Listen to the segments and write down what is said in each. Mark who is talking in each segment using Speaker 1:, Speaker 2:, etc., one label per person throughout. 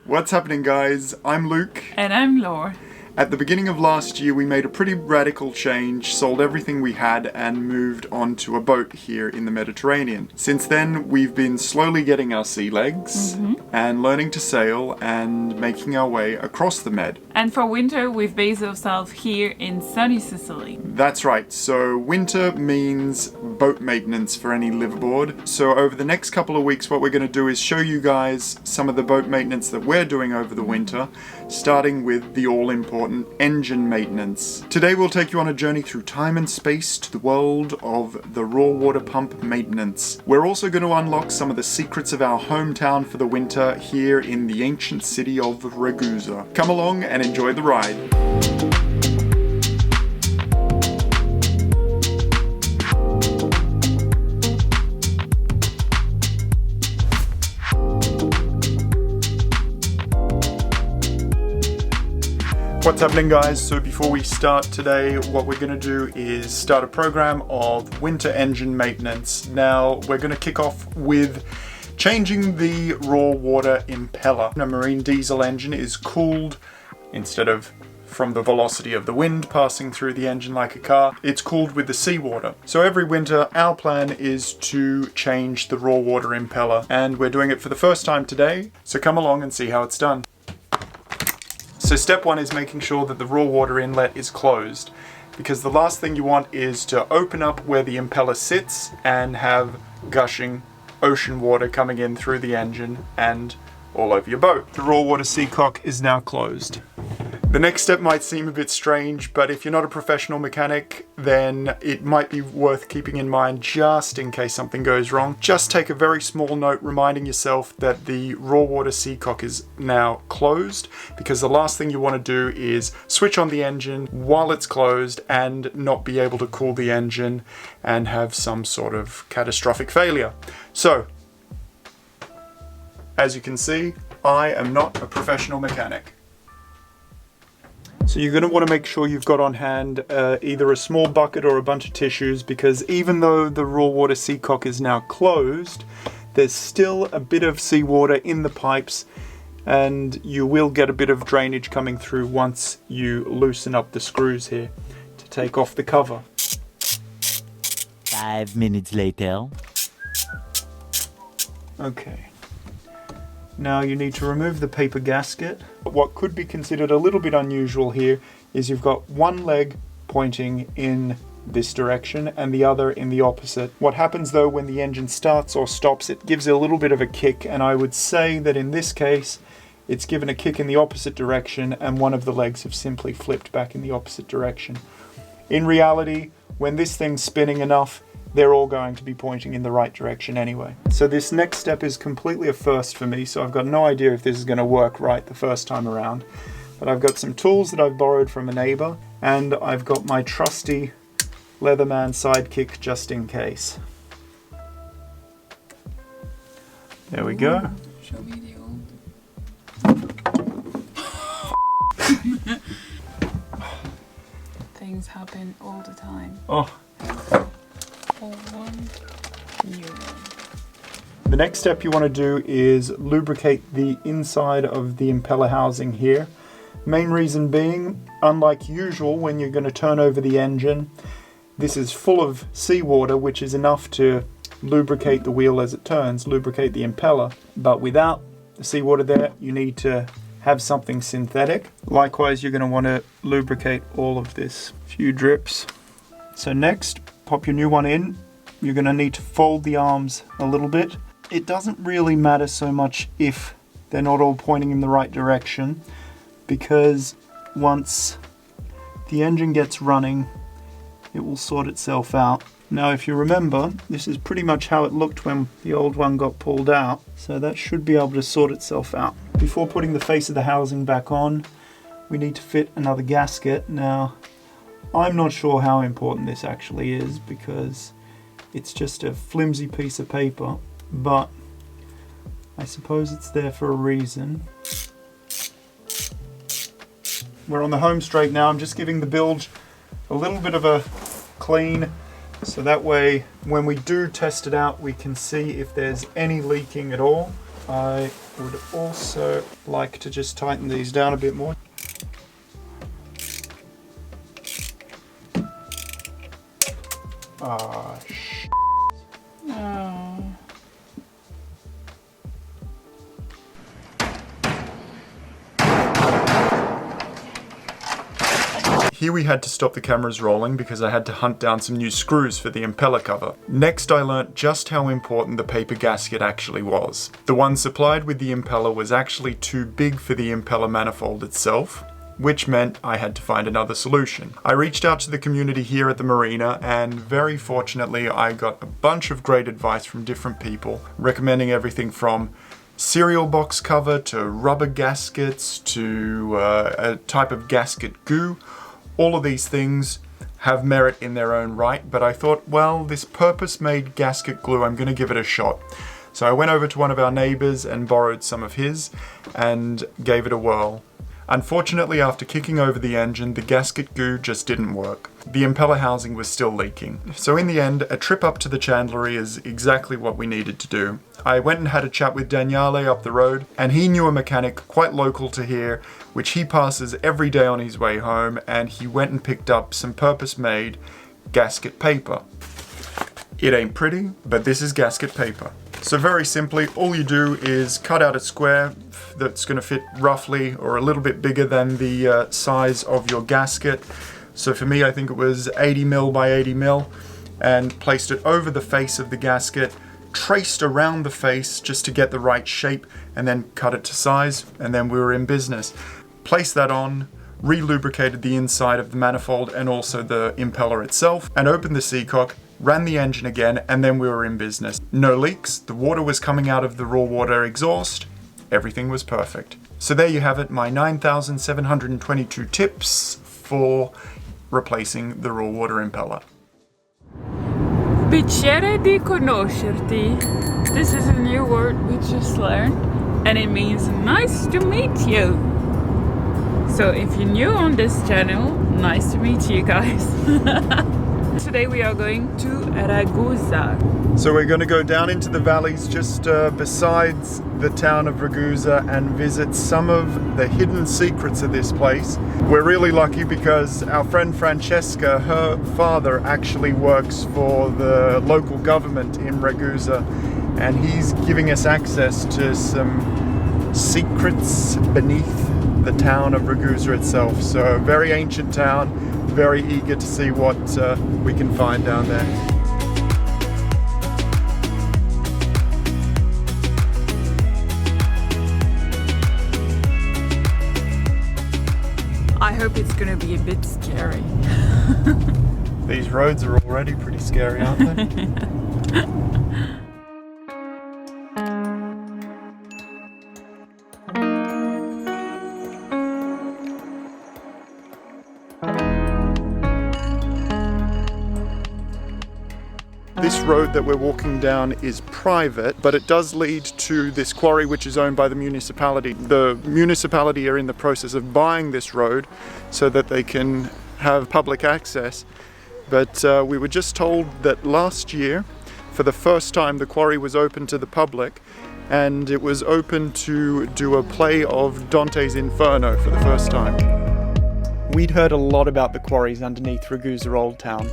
Speaker 1: What's happening, guys? I'm Luke.
Speaker 2: And I'm Laura.
Speaker 1: At the beginning of last year, we made a pretty radical change, sold everything we had, and moved onto a boat here in the Mediterranean. Since then, we've been slowly getting our sea legs and learning to sail and making our way across the Med.
Speaker 2: And for winter, we've based ourselves here in sunny Sicily.
Speaker 1: That's right, so winter means boat maintenance for any liveaboard. So over the next couple of weeks, what we're going to do is show you guys some of the boat maintenance that we're doing over the winter, starting with the all-important engine maintenance. Today we'll take you on a journey through time and space to the world of the raw water pump maintenance. We're also going to unlock some of the secrets of our hometown for the winter here in the ancient city of Ragusa. Come along and enjoy the ride. What's happening, guys? So before we start today, what we're going to do is start a program of winter engine maintenance. Now we're going to kick off with changing the raw water impeller. A marine diesel engine is cooled instead of from the velocity of the wind passing through the engine like a car. It's cooled with the seawater. So every winter our plan is to change the raw water impeller, and we're doing it for the first time today. So come along and see how it's done. So step one is making sure that the raw water inlet is closed, because the last thing you want is to open up where the impeller sits and have gushing ocean water coming in through the engine and all over your boat. The raw water seacock is now closed. The next step might seem a bit strange, but if you're not a professional mechanic, then it might be worth keeping in mind just in case something goes wrong. Just take a very small note reminding yourself that the raw water seacock is now closed, because the last thing you want to do is switch on the engine while it's closed and not be able to cool the engine and have some sort of catastrophic failure. So, as you can see, I am not a professional mechanic. So you're going to want to make sure you've got on hand either a small bucket or a bunch of tissues, because even though the raw water seacock is now closed, there's still a bit of seawater in the pipes, and you will get a bit of drainage coming through once you loosen up the screws here to take off the cover.
Speaker 3: 5 minutes later.
Speaker 1: Okay. Now you need to remove the paper gasket. What could be considered a little bit unusual here is you've got one leg pointing in this direction and the other in the opposite. What happens though when the engine starts or stops, it gives it a little bit of a kick, and I would say that in this case it's given a kick in the opposite direction and one of the legs have simply flipped back in the opposite direction. In reality, when this thing's spinning enough, they're all going to be pointing in the right direction anyway. So this next step is completely a first for me, so I've got no idea if this is going to work right the first time around. But I've got some tools that I've borrowed from a neighbor, and I've got my trusty Leatherman sidekick just in case. There we go.
Speaker 2: Show me the old. Things happen all the time.
Speaker 1: Oh.
Speaker 2: Old one, new one.
Speaker 1: The next step you want to do is lubricate the inside of the impeller housing here. Main reason being, unlike usual when you're going to turn over the engine, this is full of seawater, which is enough to lubricate the wheel as it turns, lubricate the impeller. But without the seawater there, you need to have something synthetic. Likewise, you're going to want to lubricate all of this. A few drips. So next, pop your new one in. You're going to need to fold the arms a little bit. It doesn't really matter so much if they're not all pointing in the right direction, because once the engine gets running, it will sort itself out. Now, if you remember, this is pretty much how it looked when the old one got pulled out, so that should be able to sort itself out. Before putting the face of the housing back on, we need to fit another gasket. Now, I'm not sure how important this actually is, because it's just a flimsy piece of paper, but I suppose it's there for a reason. We're on the home straight now. I'm just giving the bilge a little bit of a clean, so that way when we do test it out we can see if there's any leaking at all. I would also like to just tighten these down a bit more. Ah,
Speaker 2: Oh.
Speaker 1: Here we had to stop the cameras rolling because I had to hunt down some new screws for the impeller cover. Next I learnt just how important the paper gasket actually was. The one supplied with the impeller was actually too big for the impeller manifold itself, which meant I had to find another solution. I reached out to the community here at the marina, and very fortunately I got a bunch of great advice from different people, recommending everything from cereal box cover to rubber gaskets to a type of gasket goo. All of these things have merit in their own right, but I thought, well, this purpose-made gasket glue, I'm going to give it a shot. So I went over to one of our neighbors and borrowed some of his and gave it a whirl. Unfortunately, after kicking over the engine, the gasket goo just didn't work. The impeller housing was still leaking. So in the end, a trip up to the chandlery is exactly what we needed to do. I went and had a chat with Daniele up the road, and he knew a mechanic quite local to here, which he passes every day on his way home, and he went and picked up some purpose-made gasket paper. It ain't pretty, but this is gasket paper. So very simply, all you do is cut out a square that's going to fit roughly or a little bit bigger than the size of your gasket. So for me, I think it was 80mm by 80mm, and placed it over the face of the gasket, traced around the face just to get the right shape, and then cut it to size, and then we were in business. Placed that on, re-lubricated the inside of the manifold and also the impeller itself, and opened the seacock, ran the engine again, and then we were in business. No leaks, the water was coming out of the raw water exhaust, everything was perfect. So there you have it, my 9,722 tips for replacing the raw water impeller.
Speaker 2: Piacere di conoscerti. This is a new word we just learned, and it means nice to meet you. So if you're new on this channel, nice to meet you guys. Today we are going to Ragusa.
Speaker 1: So we're going to go down into the valleys just besides the town of Ragusa and visit some of the hidden secrets of this place. We're really lucky because our friend Francesca, her father actually works for the local government in Ragusa, and he's giving us access to some secrets beneath the town of Ragusa itself. So a very ancient town, very eager to see what we can find down there.
Speaker 2: I hope it's gonna be a bit scary.
Speaker 1: These roads are already pretty scary, aren't they? This road that we're walking down is private, but it does lead to this quarry which is owned by the municipality. The municipality are in the process of buying this road so that they can have public access. But we were just told that last year, for the first time, the quarry was open to the public, and it was open to do a play of Dante's Inferno for the first time. We'd heard a lot about the quarries underneath Ragusa Old Town.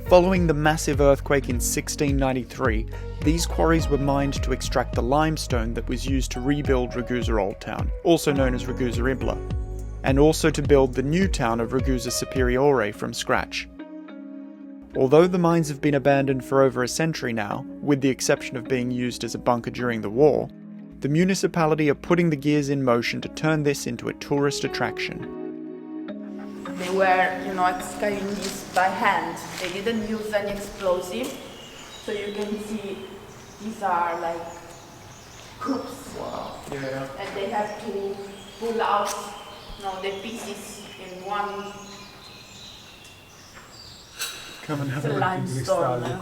Speaker 1: Following the massive earthquake in 1693, these quarries were mined to extract the limestone that was used to rebuild Ragusa Old Town, also known as Ragusa Ibla, and also to build the new town of Ragusa Superiore from scratch. Although the mines have been abandoned for over a century now, with the exception of being used as a bunker during the war, the municipality are putting the gears in motion to turn this into a tourist attraction.
Speaker 3: They were, excavating this by hand. They didn't use any explosive. So you can see these are like hoops.
Speaker 1: Wow. Yeah.
Speaker 3: And they have to pull out the pieces in one
Speaker 1: Come and have a look.
Speaker 3: limestone.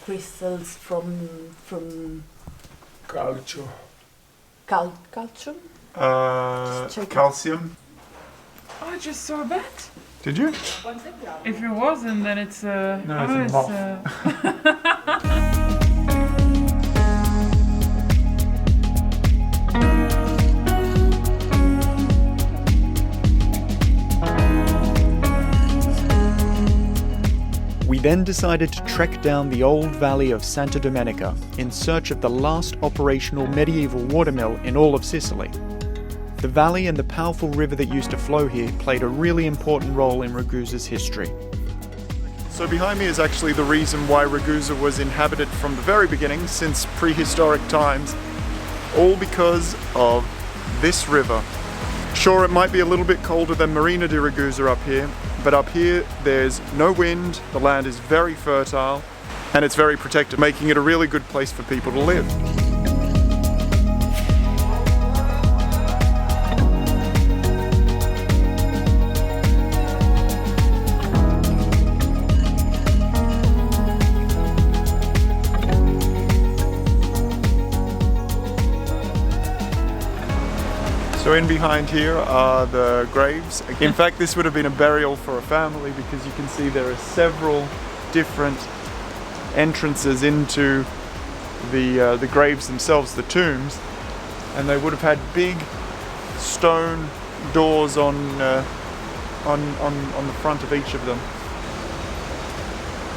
Speaker 3: Crystals from
Speaker 1: Calcio.
Speaker 3: Calcium?
Speaker 1: Calcium.
Speaker 2: Oh, I just saw that.
Speaker 1: Did you?
Speaker 2: If it wasn't, then it's
Speaker 1: No, it's a moth. We then decided to trek down the old valley of Santa Domenica in search of the last operational medieval watermill in all of Sicily. The valley and the powerful river that used to flow here played a really important role in Ragusa's history. So behind me is actually the reason why Ragusa was inhabited from the very beginning, since prehistoric times, all because of this river. Sure, it might be a little bit colder than Marina di Ragusa up here, but up here there's no wind, the land is very fertile, and it's very protected, making it a really good place for people to live. So in behind here are the graves. In fact, this would have been a burial for a family, because you can see there are several different entrances into the graves themselves, the tombs, and they would have had big stone doors on the front of each of them.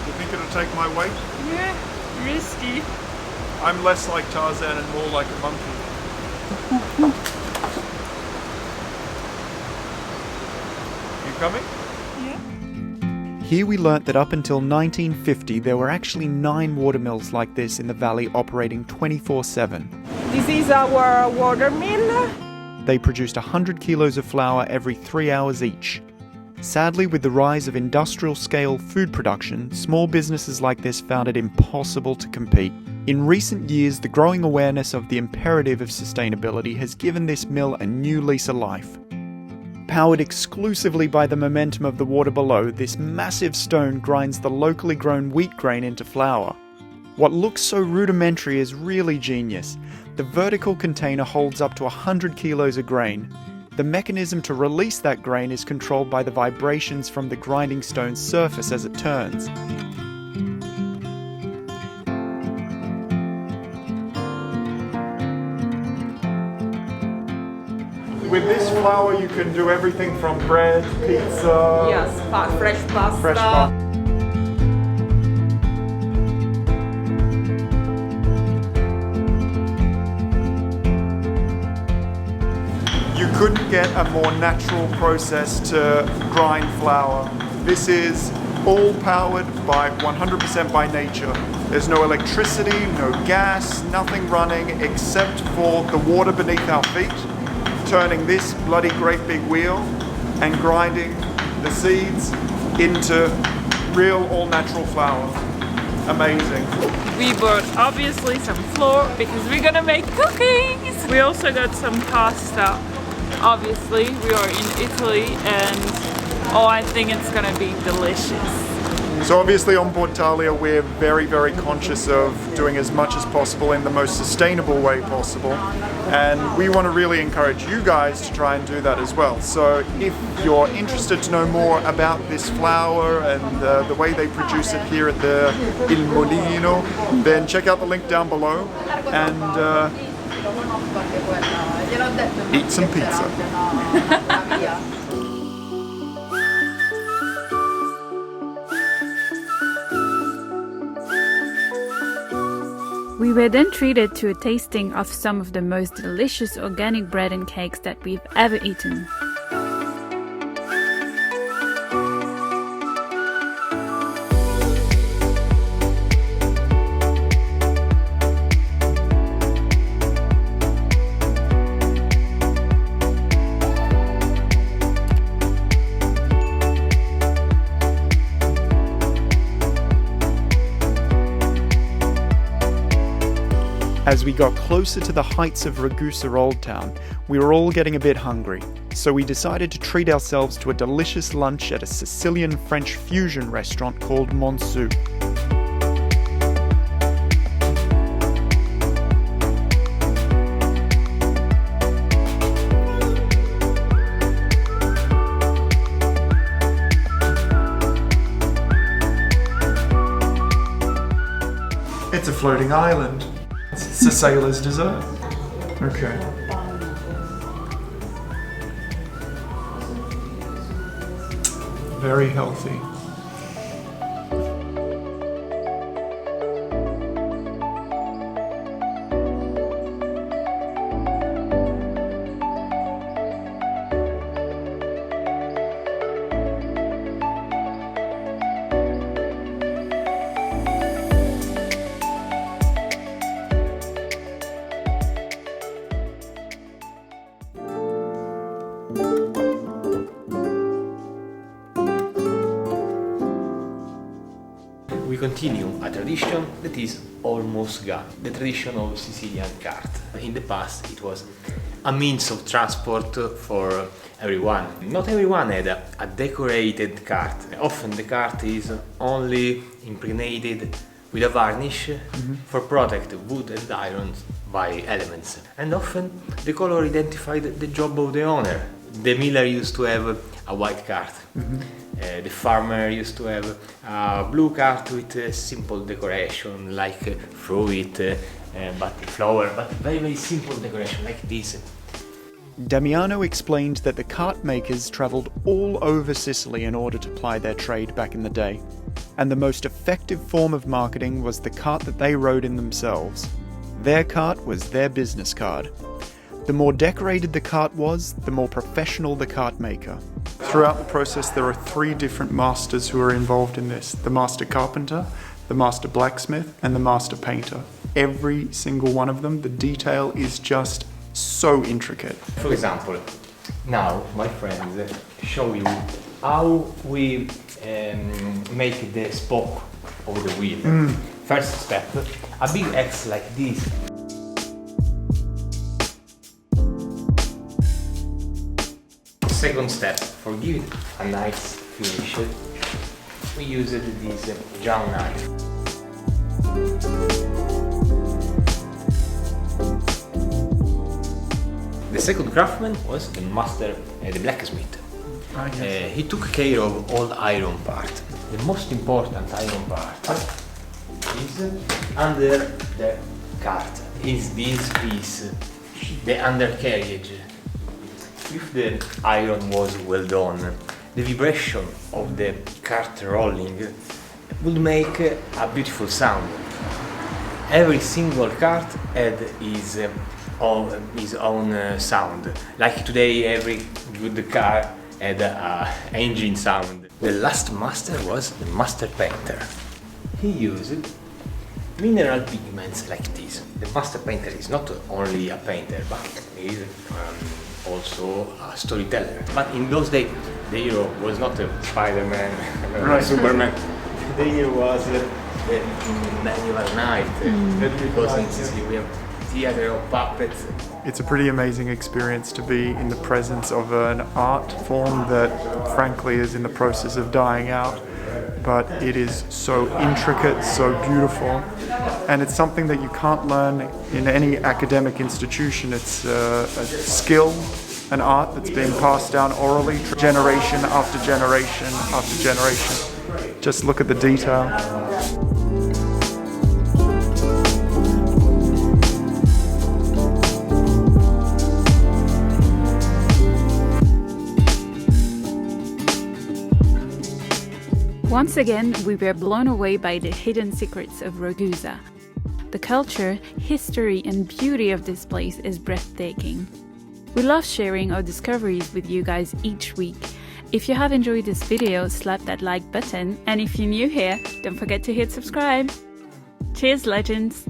Speaker 1: Do you think it'll take my weight?
Speaker 2: Yeah, risky.
Speaker 1: I'm less like Tarzan and more like a monkey. Coming?
Speaker 2: Yeah.
Speaker 1: Here we learnt that up until 1950 there were actually 9 watermills like this in the valley operating 24/7.
Speaker 4: This is our watermill.
Speaker 1: They produced 100 kilos of flour every 3 hours each. Sadly, with the rise of industrial scale food production, small businesses like this found it impossible to compete. In recent years, the growing awareness of the imperative of sustainability has given this mill a new lease of life. Powered exclusively by the momentum of the water below, this massive stone grinds the locally grown wheat grain into flour. What looks so rudimentary is really genius. The vertical container holds up to 100 kilos of grain. The mechanism to release that grain is controlled by the vibrations from the grinding stone's surface as it turns. With this flour you can do everything from bread, pizza...
Speaker 4: Yes, fresh pasta.
Speaker 1: Fresh pasta. You couldn't get a more natural process to grind flour. This is all powered by 100% by nature. There's no electricity, no gas, nothing running except for the water beneath our feet, turning this bloody great big wheel and grinding the seeds into real all-natural flour. Amazing.
Speaker 2: We bought obviously some flour because we're gonna make cookies. We also got some pasta. Obviously, we are in Italy and I think it's gonna be delicious.
Speaker 1: So obviously on board Talia we're very, very conscious of doing as much as possible in the most sustainable way possible, and we want to really encourage you guys to try and do that as well. So if you're interested to know more about this flour and the way they produce it here at the Il Molino, then check out the link down below and eat some pizza.
Speaker 5: We were then treated to a tasting of some of the most delicious organic bread and cakes that we've ever eaten.
Speaker 1: As we got closer to the heights of Ragusa Old Town, we were all getting a bit hungry, so we decided to treat ourselves to a delicious lunch at a Sicilian French fusion restaurant called Monsú. It's a floating island. It's a sailor's dessert. Okay. Very healthy.
Speaker 6: We continue a tradition that is almost gone, the tradition of Sicilian cart. In the past it was a means of transport for everyone. Not everyone had a decorated cart. Often the cart is only impregnated with a varnish for protect wood and iron by elements. And often the color identified the job of the owner. The miller used to have a white cart. The farmer used to have a blue cart with a simple decoration like fruit, but flower, but very, very simple decoration like this.
Speaker 1: Damiano explained that the cart makers travelled all over Sicily in order to ply their trade back in the day, and the most effective form of marketing was the cart that they rode in themselves. Their cart was their business card. The more decorated the cart was, the more professional the cart maker. Throughout the process, there are 3 different masters who are involved in this: the master carpenter, the master blacksmith, and the master painter. Every single one of them, the detail is just so intricate.
Speaker 6: For example, now my friends show you how we make the spoke of the wheel. First step, a big X like this. Second step, for giving a nice finish, we used this jaw knife. The second craftsman was the master, the blacksmith.
Speaker 1: Yes.
Speaker 6: He took care of all iron part. The most important iron part is under the cart. Is this piece, the undercarriage. If the iron was well done, the vibration of the cart rolling would make a beautiful sound. Every single cart had his own sound. Like today, every good car had an engine sound. The last master was the master painter. He used mineral pigments like this. The master painter is not only a painter, but he is also a storyteller. But in those days, the hero was not a Spider-Man or Superman. The hero was the medieval knight. Because in Sicily we have theater of puppets.
Speaker 1: It's a pretty amazing experience to be in the presence of an art form that frankly is in the process of dying out, but it is so intricate, so beautiful, and it's something that you can't learn in any academic institution. It's a skill, an art that's being passed down orally, generation after generation after generation. Just look at the detail.
Speaker 5: Once again, we were blown away by the hidden secrets of Ragusa. The culture, history, and beauty of this place is breathtaking. We love sharing our discoveries with you guys each week. If you have enjoyed this video, slap that like button, and if you're new here, don't forget to hit subscribe. Cheers, legends!